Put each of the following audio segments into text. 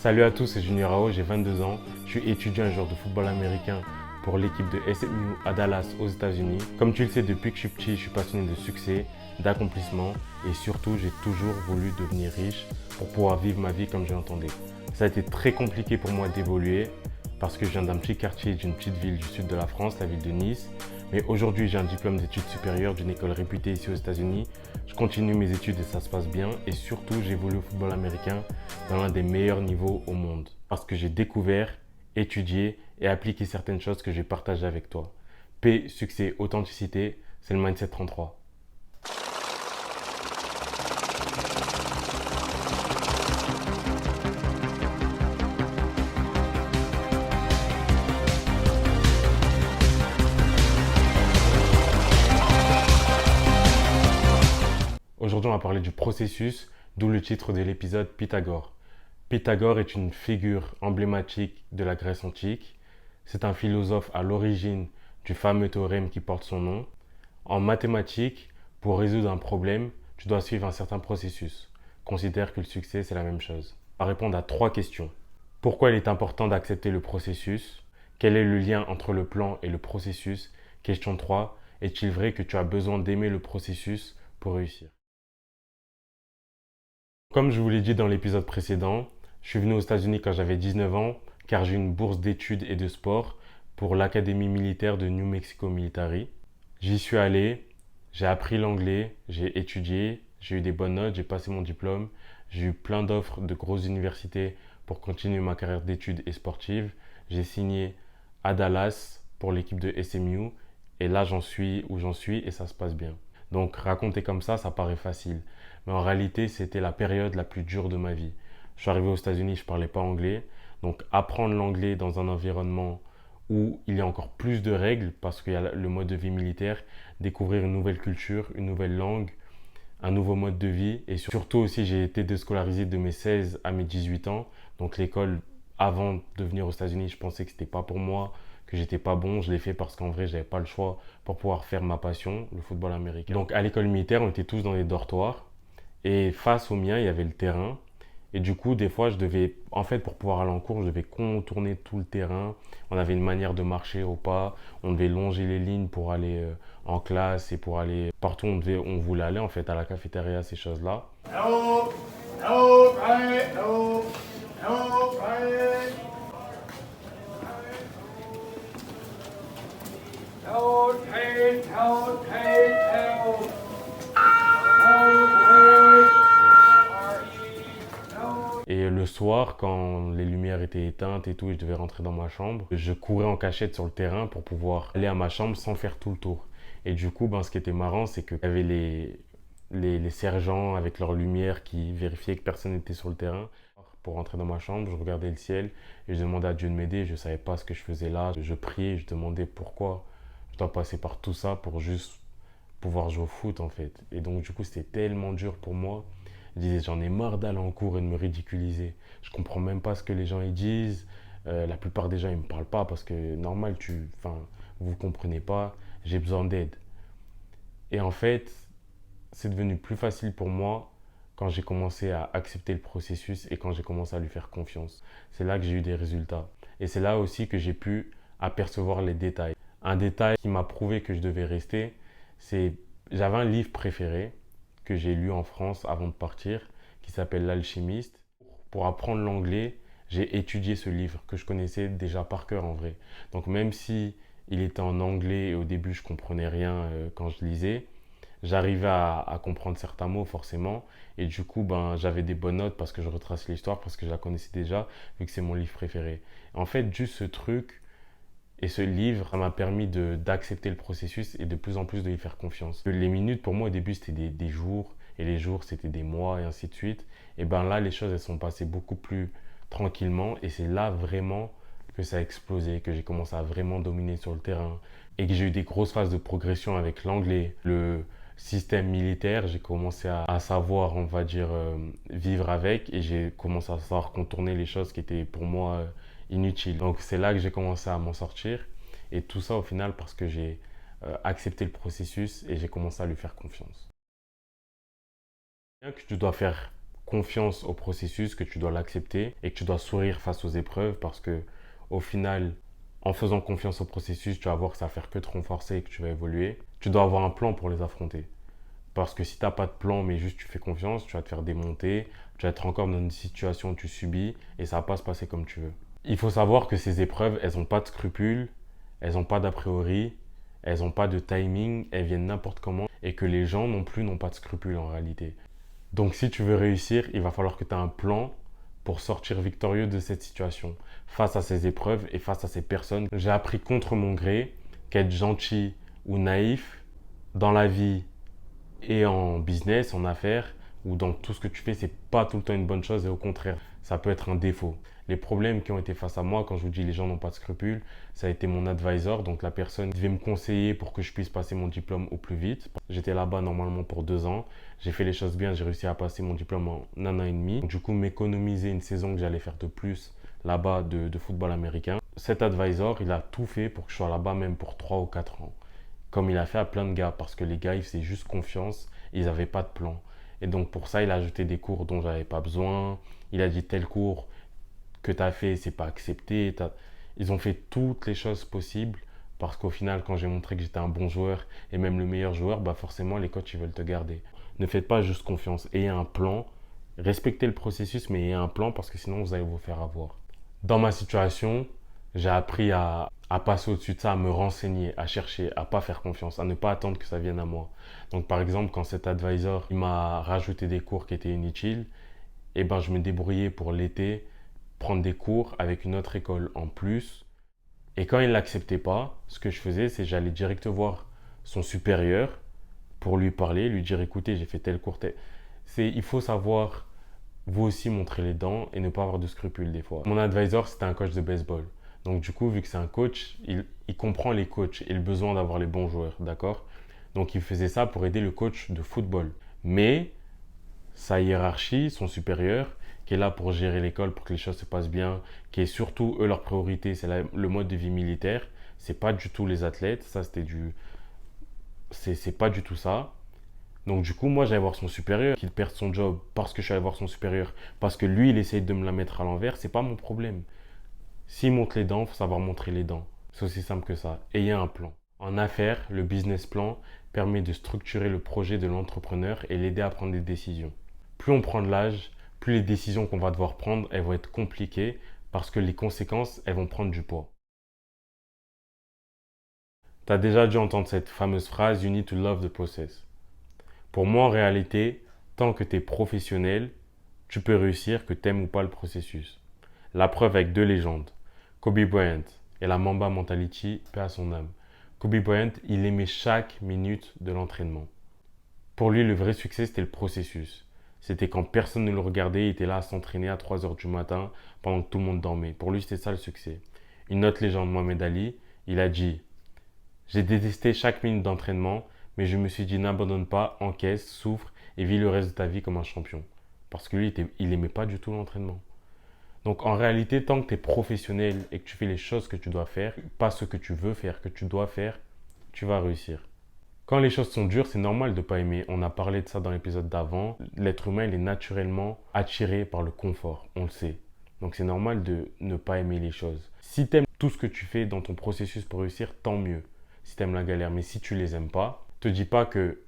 Salut à tous, c'est Junior Ao, j'ai 22 ans, je suis étudiant et joueur de football américain pour l'équipe de SMU à Dallas aux États-Unis. Comme tu le sais, depuis que je suis petit, je suis passionné de succès, d'accomplissement et surtout, j'ai toujours voulu devenir riche pour pouvoir vivre ma vie comme je l'entendais. Ça a été très compliqué pour moi d'évoluer parce que je viens d'un petit quartier d'une petite ville du sud de la France, la ville de Nice. Mais aujourd'hui, j'ai un diplôme d'études supérieures d'une école réputée ici aux États-Unis. Je continue mes études et ça se passe bien. Et surtout, j'évolue au football américain dans l'un des meilleurs niveaux au monde. Parce que j'ai découvert, étudié et appliqué certaines choses que j'ai partagées avec toi. Paix, succès, authenticité, c'est le Mindset 33. Aujourd'hui, on va parler du processus, d'où le titre de l'épisode Pythagore. Pythagore est une figure emblématique de la Grèce antique. C'est un philosophe à l'origine du fameux théorème qui porte son nom. En mathématiques, pour résoudre un problème, tu dois suivre un certain processus. Considère que le succès, c'est la même chose. On va répondre à 3 questions. Pourquoi il est important d'accepter le processus? Quel est le lien entre le plan et le processus? Question 3. Est-il vrai que tu as besoin d'aimer le processus pour réussir? Comme je vous l'ai dit dans l'épisode précédent, je suis venu aux États-Unis quand j'avais 19 ans car j'ai une bourse d'études et de sport pour l'Académie militaire de New Mexico Military. J'y suis allé, j'ai appris l'anglais, j'ai étudié, j'ai eu des bonnes notes, j'ai passé mon diplôme, j'ai eu plein d'offres de grosses universités pour continuer ma carrière d'études et sportive. J'ai signé à Dallas pour l'équipe de SMU et là j'en suis où j'en suis et ça se passe bien. Donc raconter comme ça paraît facile. Mais en réalité, c'était la période la plus dure de ma vie. Je suis arrivé aux États-Unis, je ne parlais pas anglais. Donc apprendre l'anglais dans un environnement où il y a encore plus de règles parce qu'il y a le mode de vie militaire, découvrir une nouvelle culture, une nouvelle langue, un nouveau mode de vie. Et surtout aussi, j'ai été déscolarisé de mes 16 à mes 18 ans. Donc l'école, avant de venir aux États-Unis, je pensais que c'était pas pour moi, que j'étais pas bon. Je l'ai fait parce qu'en vrai, j'avais pas le choix pour pouvoir faire ma passion, le football américain. Donc à l'école militaire, on était tous dans les dortoirs. Et face au mien, il y avait le terrain. Et du coup, des fois, je devais, en fait, pour pouvoir aller en cours, je devais contourner tout le terrain. On avait une manière de marcher au pas. On devait longer les lignes pour aller en classe et pour aller partout où on voulait aller, en fait, à la cafétéria, ces choses-là. Hello, hello, right, hello, hello, right. Hello, Tate, hello, Tate, hello. Et le soir, quand les lumières étaient éteintes et tout, et je devais rentrer dans ma chambre, je courais en cachette sur le terrain pour pouvoir aller à ma chambre sans faire tout le tour. Et du coup, ce qui était marrant, c'est qu'il y avait les sergents avec leurs lumières qui vérifiaient que personne n'était sur le terrain. Pour rentrer dans ma chambre, je regardais le ciel et je demandais à Dieu de m'aider. Je ne savais pas ce que je faisais là. Je priais, je demandais pourquoi je dois passer par tout ça pour juste pouvoir jouer au foot en fait. Et donc du coup, c'était tellement dur pour moi. Je disais, j'en ai marre d'aller en cours et de me ridiculiser. Je comprends même pas ce que les gens ils disent. La plupart des gens ils me parlent pas parce que normal, vous comprenez pas. J'ai besoin d'aide. Et en fait, c'est devenu plus facile pour moi quand j'ai commencé à accepter le processus et quand j'ai commencé à lui faire confiance. C'est là que j'ai eu des résultats. Et c'est là aussi que j'ai pu apercevoir les détails. Un détail qui m'a prouvé que je devais rester, c'est j'avais un livre préféré que j'ai lu en France avant de partir qui s'appelle L'Alchimiste. Pour apprendre l'anglais, j'ai étudié ce livre que je connaissais déjà par cœur en vrai. Donc même si il était en anglais et au début je comprenais rien quand je lisais, j'arrivais à comprendre certains mots forcément et du coup j'avais des bonnes notes parce que je retraçais l'histoire parce que je la connaissais déjà vu que c'est mon livre préféré. En fait, juste ce truc et ce livre, ça m'a permis d'accepter le processus et de plus en plus de y faire confiance. Les minutes, pour moi, au début, c'était des jours, et les jours, c'était des mois, et ainsi de suite. Et là, les choses, elles sont passées beaucoup plus tranquillement, et c'est là vraiment que ça a explosé, que j'ai commencé à vraiment dominer sur le terrain, et que j'ai eu des grosses phases de progression avec l'anglais, le système militaire. J'ai commencé à savoir, on va dire, vivre avec, et j'ai commencé à savoir contourner les choses qui étaient pour moi inutile. Donc c'est là que j'ai commencé à m'en sortir. Et tout ça au final parce que j'ai accepté le processus et j'ai commencé à lui faire confiance. Bien que tu dois faire confiance au processus, que tu dois l'accepter et que tu dois sourire face aux épreuves parce que au final, en faisant confiance au processus, tu vas voir que ça va faire que te renforcer et que tu vas évoluer. Tu dois avoir un plan pour les affronter. Parce que si tu n'as pas de plan, mais juste tu fais confiance, tu vas te faire démonter, tu vas être encore dans une situation où tu subis et ça ne va pas se passer comme tu veux. Il faut savoir que ces épreuves, elles n'ont pas de scrupules, elles n'ont pas d'a priori, elles n'ont pas de timing, elles viennent n'importe comment et que les gens non plus n'ont pas de scrupules en réalité. Donc si tu veux réussir, il va falloir que tu aies un plan pour sortir victorieux de cette situation. Face à ces épreuves et face à ces personnes, j'ai appris contre mon gré qu'être gentil ou naïf dans la vie et en business, en affaires ou dans tout ce que tu fais, c'est pas tout le temps une bonne chose et au contraire, ça peut être un défaut. Les problèmes qui ont été face à moi, quand je vous dis les gens n'ont pas de scrupules, ça a été mon advisor, donc la personne qui devait me conseiller pour que je puisse passer mon diplôme au plus vite. J'étais là-bas normalement pour 2 ans, j'ai fait les choses bien, j'ai réussi à passer mon diplôme en 1 an et demi. Du coup, m'économiser une saison que j'allais faire de plus là-bas de football américain. Cet advisor, il a tout fait pour que je sois là-bas même pour 3 ou 4 ans. Comme il a fait à plein de gars, parce que les gars, ils faisaient juste confiance, ils n'avaient pas de plan. Et donc pour ça, il a ajouté des cours dont j'avais pas besoin. Il a dit tel cours que tu as fait, c'est pas accepté. Ils ont fait toutes les choses possibles parce qu'au final, quand j'ai montré que j'étais un bon joueur et même le meilleur joueur, bah forcément, les coachs, ils veulent te garder. Ne faites pas juste confiance. Ayez un plan. Respectez le processus, mais ayez un plan parce que sinon, vous allez vous faire avoir. Dans ma situation, j'ai appris à passer au-dessus de ça, à me renseigner, à chercher, à pas faire confiance, à ne pas attendre que ça vienne à moi. Donc par exemple, quand cet advisor il m'a rajouté des cours qui étaient inutiles, eh ben, je me débrouillais pour l'été, prendre des cours avec une autre école en plus. Et quand il ne l'acceptait pas, ce que je faisais, c'est que j'allais direct voir son supérieur pour lui parler, lui dire écoutez, j'ai fait tel cours. Il faut savoir vous aussi montrer les dents et ne pas avoir de scrupules des fois. Mon advisor, c'était un coach de baseball. Donc du coup, vu que c'est un coach, il comprend les coachs et le besoin d'avoir les bons joueurs, d'accord? Donc il faisait ça pour aider le coach de football. Mais sa hiérarchie, son supérieur, qui est là pour gérer l'école, pour que les choses se passent bien, qui est surtout, eux, leur priorité, c'est le mode de vie militaire. C'est pas du tout les athlètes, ça c'était du... C'est pas du tout ça. Donc du coup, moi, j'allais voir son supérieur, qu'il perde son job parce que je suis allé voir son supérieur, parce que lui, il essaye de me la mettre à l'envers, c'est pas mon problème. S'il montre les dents, il faut savoir montrer les dents. C'est aussi simple que ça. Ayez un plan. En affaires, le business plan permet de structurer le projet de l'entrepreneur et l'aider à prendre des décisions. Plus on prend de l'âge, plus les décisions qu'on va devoir prendre, elles vont être compliquées parce que les conséquences, elles vont prendre du poids. Tu as déjà dû entendre cette fameuse phrase « You need to love the process ». Pour moi, en réalité, tant que tu es professionnel, tu peux réussir que tu aimes ou pas le processus. La preuve avec 2 légendes, Kobe Bryant et la Mamba Mentality, paix à son âme. Kobe Bryant, il aimait chaque minute de l'entraînement. Pour lui, le vrai succès, c'était le processus. C'était quand personne ne le regardait, il était là à s'entraîner à 3 heures du matin pendant que tout le monde dormait. Pour lui, c'était ça le succès. Une autre légende, Mohamed Ali, il a dit « J'ai détesté chaque minute d'entraînement, mais je me suis dit n'abandonne pas, encaisse, souffre et vis le reste de ta vie comme un champion. » Parce que lui, il n'aimait pas du tout l'entraînement. Donc en réalité, tant que tu es professionnel et que tu fais les choses que tu dois faire, pas ce que tu veux faire, que tu dois faire, tu vas réussir. Quand les choses sont dures, c'est normal de ne pas aimer. On a parlé de ça dans l'épisode d'avant. L'être humain, il est naturellement attiré par le confort, on le sait. Donc c'est normal de ne pas aimer les choses. Si tu aimes tout ce que tu fais dans ton processus pour réussir, tant mieux. Si tu aimes la galère, mais si tu les aimes pas, te dis pas que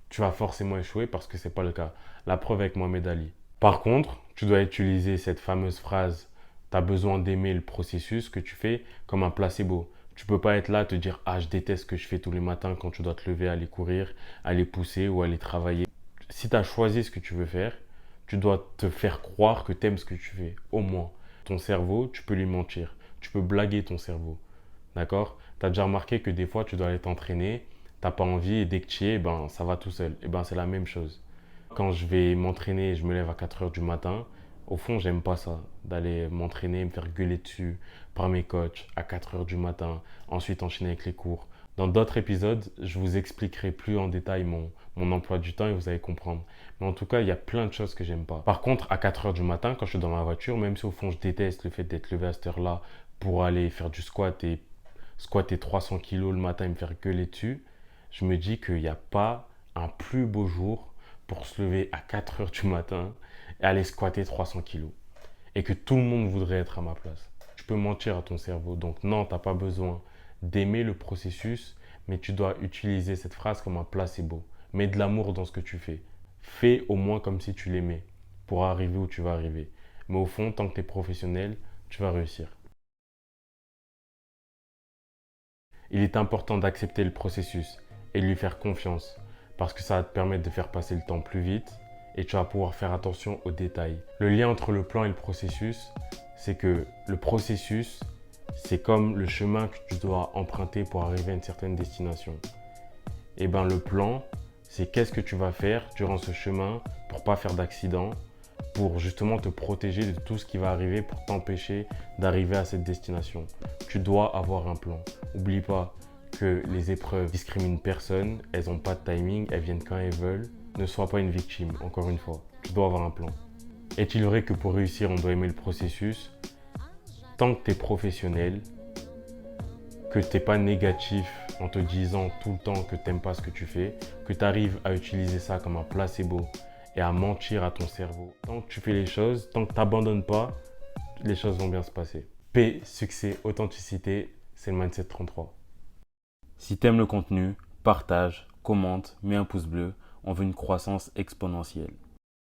tu vas forcément échouer parce que c'est pas le cas. La preuve avec Mohamed Ali. Par contre, tu dois utiliser cette fameuse phrase « tu as besoin d'aimer le processus que tu fais » comme un placebo. Tu peux pas être là et te dire « ah, je déteste ce que je fais tous les matins quand tu dois te lever, aller courir, aller pousser ou aller travailler ». Si tu as choisi ce que tu veux faire, tu dois te faire croire que tu aimes ce que tu fais, au moins. Ton cerveau, tu peux lui mentir. Tu peux blaguer ton cerveau. D'accord? Tu as déjà remarqué que des fois, tu dois aller t'entraîner, tu n'as pas envie et dès que tu y es, ben, ça va tout seul. Et ben, c'est la même chose. Quand je vais m'entraîner et je me lève à 4 heures du matin, au fond, j'aime pas ça, d'aller m'entraîner, me faire gueuler dessus par mes coachs à 4 heures du matin, ensuite enchaîner avec les cours. Dans d'autres épisodes, je vous expliquerai plus en détail mon emploi du temps et vous allez comprendre. Mais en tout cas, il y a plein de choses que j'aime pas. Par contre, à 4 heures du matin, quand je suis dans ma voiture, même si au fond je déteste le fait d'être levé à cette heure-là pour aller faire du squat et squatter 300 kilos le matin et me faire gueuler dessus, je me dis qu'il n'y a pas un plus beau jour pour se lever à 4 heures du matin et aller squatter 300 kilos. Et que tout le monde voudrait être à ma place. Tu peux mentir à ton cerveau. Donc non, tu n'as pas besoin d'aimer le processus, mais tu dois utiliser cette phrase comme un placebo. Mets de l'amour dans ce que tu fais. Fais au moins comme si tu l'aimais pour arriver où tu vas arriver. Mais au fond, tant que tu es professionnel, tu vas réussir. Il est important d'accepter le processus et de lui faire confiance parce que ça va te permettre de faire passer le temps plus vite et tu vas pouvoir faire attention aux détails. Le lien entre le plan et le processus, c'est que le processus, c'est comme le chemin que tu dois emprunter pour arriver à une certaine destination. Et bien le plan, c'est qu'est-ce que tu vas faire durant ce chemin pour ne pas faire d'accident, pour justement te protéger de tout ce qui va arriver pour t'empêcher d'arriver à cette destination. Tu dois avoir un plan. N'oublie pas que les épreuves discriminent personne, elles n'ont pas de timing, elles viennent quand elles veulent. Ne sois pas une victime, encore une fois. Tu dois avoir un plan. Est-il vrai que pour réussir, on doit aimer le processus? Tant que tu es professionnel, que tu n'es pas négatif en te disant tout le temps que tu n'aimes pas ce que tu fais, que tu arrives à utiliser ça comme un placebo et à mentir à ton cerveau. Tant que tu fais les choses, tant que tu n'abandonnes pas, les choses vont bien se passer. Paix, succès, authenticité, c'est le Mindset 33. Si tu aimes le contenu, partage, commente, mets un pouce bleu. On veut une croissance exponentielle.